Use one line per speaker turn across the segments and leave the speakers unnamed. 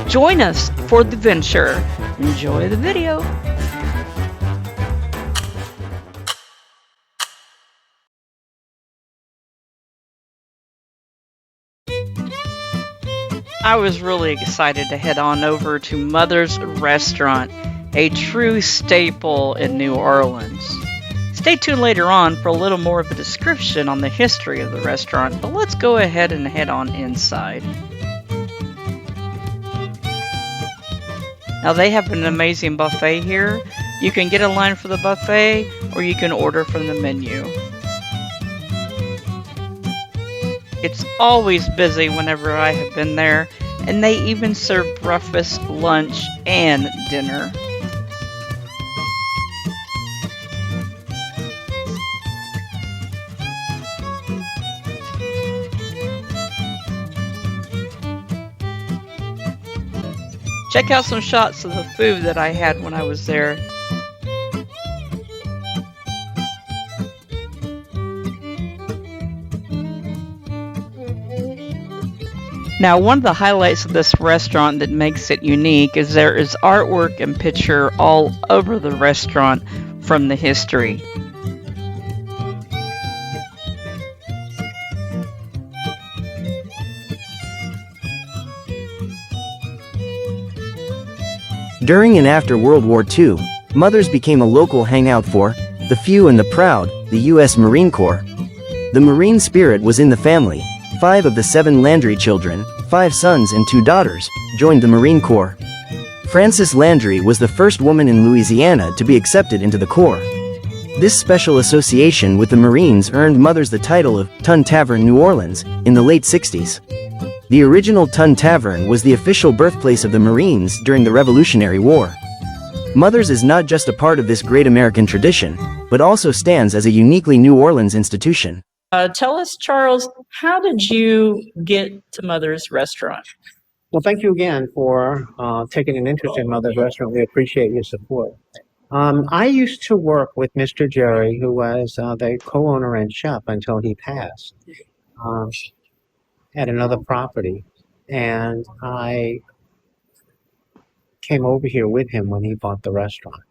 Join us for the venture. Enjoy the video. I was really excited to head on over to Mother's Restaurant, a true staple in New Orleans. Stay tuned later on for a little more of a description on the history of the restaurant, but let's go ahead and head on inside. Now they have an amazing buffet here. You can get in line for the buffet or you can order from the menu. It's always busy whenever I have been there, and they even serve breakfast, lunch, and dinner. Check out some shots of the food that I had when I was there. Now, one of the highlights of this restaurant that makes it unique is there is artwork and picture all over the restaurant from the history.
During and after World War II, Mother's became a local hangout for the few and the proud, the U.S. Marine Corps. The Marine spirit was in the family. 5 of the 7 Landry children, 5 sons and 2 daughters, joined the Marine Corps. Frances Landry was the first woman in Louisiana to be accepted into the Corps. This special association with the Marines earned Mother's the title of Tun Tavern New Orleans in the late 60s. The original Tun Tavern was the official birthplace of the Marines during the Revolutionary War. Mother's is not just a part of this great American tradition, but also stands as a uniquely New Orleans institution.
Tell us, Charles, how did you get to Mother's Restaurant?
Well, thank you again for taking an interest in Mother's Restaurant. We appreciate your support. I used to work with Mr. Jerry, who was the co-owner and chef until he passed, at another property. And I came over here with him when he bought the restaurant.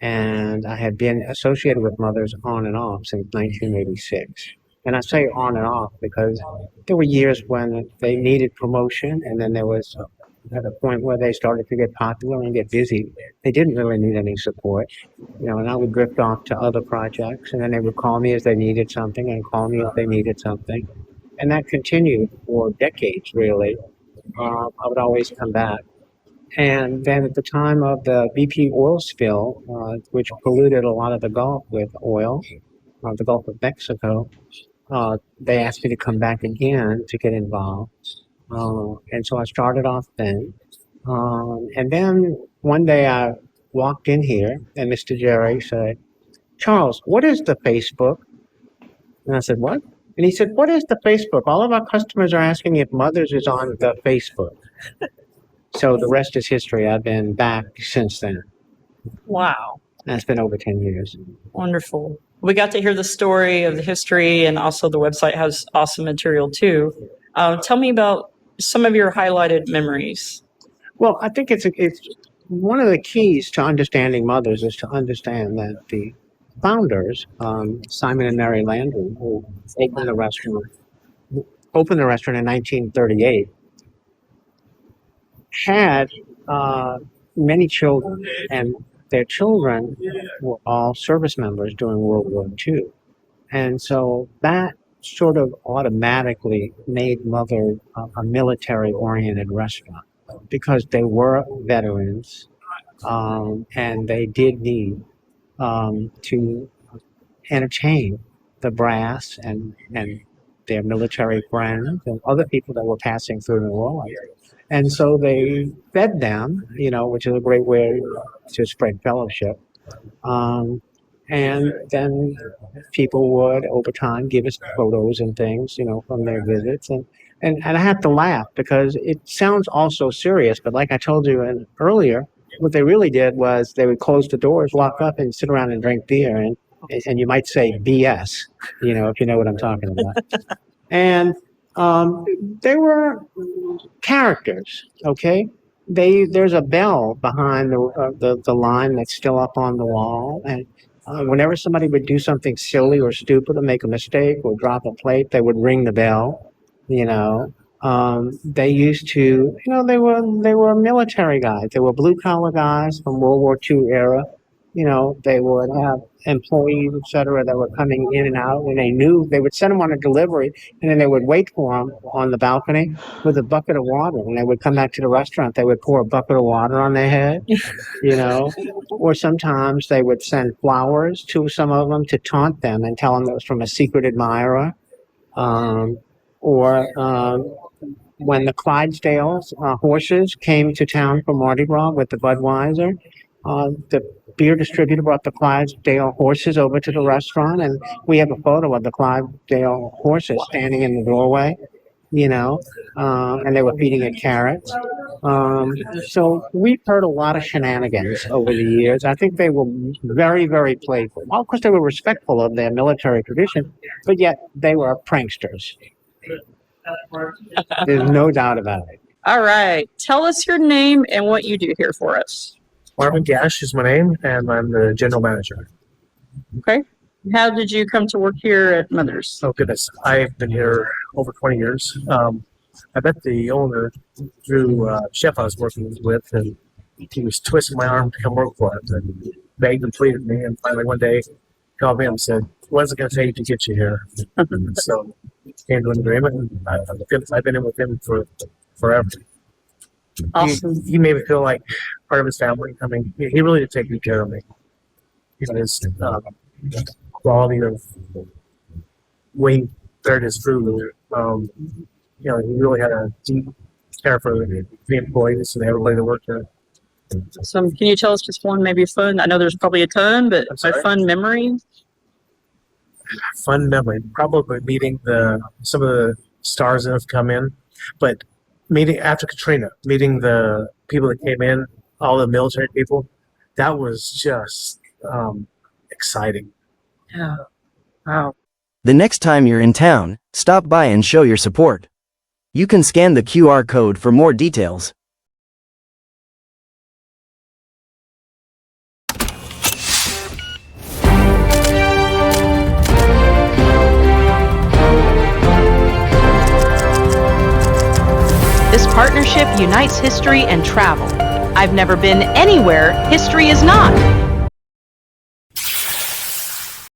And I had been associated with Mother's on and off since 1986. And I say on and off because there were years when they needed promotion, and then there was at a point where they started to get popular and get busy. They didn't really need any support, and I would drift off to other projects, and then they would call me as they needed something and call me if they needed something. And that continued for decades, really. I would always come back. And then at the time of the BP oil spill, which polluted a lot of the Gulf with oil, the Gulf of Mexico, they asked me to come back again to get involved. And so I started off then. And then one day I walked in here and Mr. Jerry said, "Charles, what is the Facebook?" And I said, "What?" And he said, "What is the Facebook? All of our customers are asking if Mother's is on the Facebook." So the rest is history. I've been back since then.
Wow.
That's been over 10 years.
Wonderful. We got to hear the story of the history, and also the website has awesome material too. Tell me about some of your highlighted memories.
Well, I think it's one of the keys to understanding Mother's is to understand that the founders, Simon and Mary Landry, who opened the restaurant in 1938, had many children, and their children were all service members during World War II. And so that sort of automatically made Mother a military-oriented restaurant because they were veterans, and they did need to entertain the brass and their military friends and other people that were passing through New Orleans. And so they fed them, which is a great way to spread fellowship. And then people would, over time, give us photos and things, from their visits. And I have to laugh because it sounds all so serious, but like I told you earlier, what they really did was they would close the doors, walk up, and sit around and drink beer. And you might say BS, if you know what I'm talking about. And they were characters, okay? there's a bell behind the line that's still up on the wall, and whenever somebody would do something silly or stupid or make a mistake or drop a plate, they would ring the bell. You know, they used to, they were military guys. They were blue collar guys from World War II era. They would have employees, et cetera, that were coming in and out, and they knew they would send them on a delivery, and then they would wait for them on the balcony with a bucket of water. And they would come back to the restaurant. They would pour a bucket of water on their head, or sometimes they would send flowers to some of them to taunt them and tell them it was from a secret admirer. Or when the Clydesdales horses came to town for Mardi Gras with the Budweiser, the beer distributor brought the Clydesdale horses over to the restaurant, and we have a photo of the Clydesdale horses standing in the doorway, and they were feeding it carrots. So we've heard a lot of shenanigans over the years. I think they were very, very playful. Well, of course, they were respectful of their military tradition, but yet they were pranksters. There's no doubt about it.
All right. Tell us your name and what you do here for us.
Marvin Gash is my name, and I'm the general manager.
Okay. How did you come to work here at Mother's?
Oh, goodness. I've been here over 20 years. I met the owner through a chef I was working with, and he was twisting my arm to come work for him and begged and pleaded me. And finally, one day, he called me and said, "What's it going to take to get you here?" So came to an agreement, and I've been in with him for forever.
Awesome.
He made me feel like part of his family. I mean, he really did take good care of me. His quality of way he prepared his food. He really had a deep care for the employees and everybody that worked there.
So can you tell us just one maybe fun? I know there's probably a ton, but a fun memory.
Fun memory, probably meeting some of the stars that have come in, but meeting after Katrina, meeting the people that came in, all the military people, that was just exciting.
Yeah. Wow.
The next time you're in town, stop by and show your support. You can scan the QR code for more details.
This partnership unites history and travel. I've never been anywhere history is not.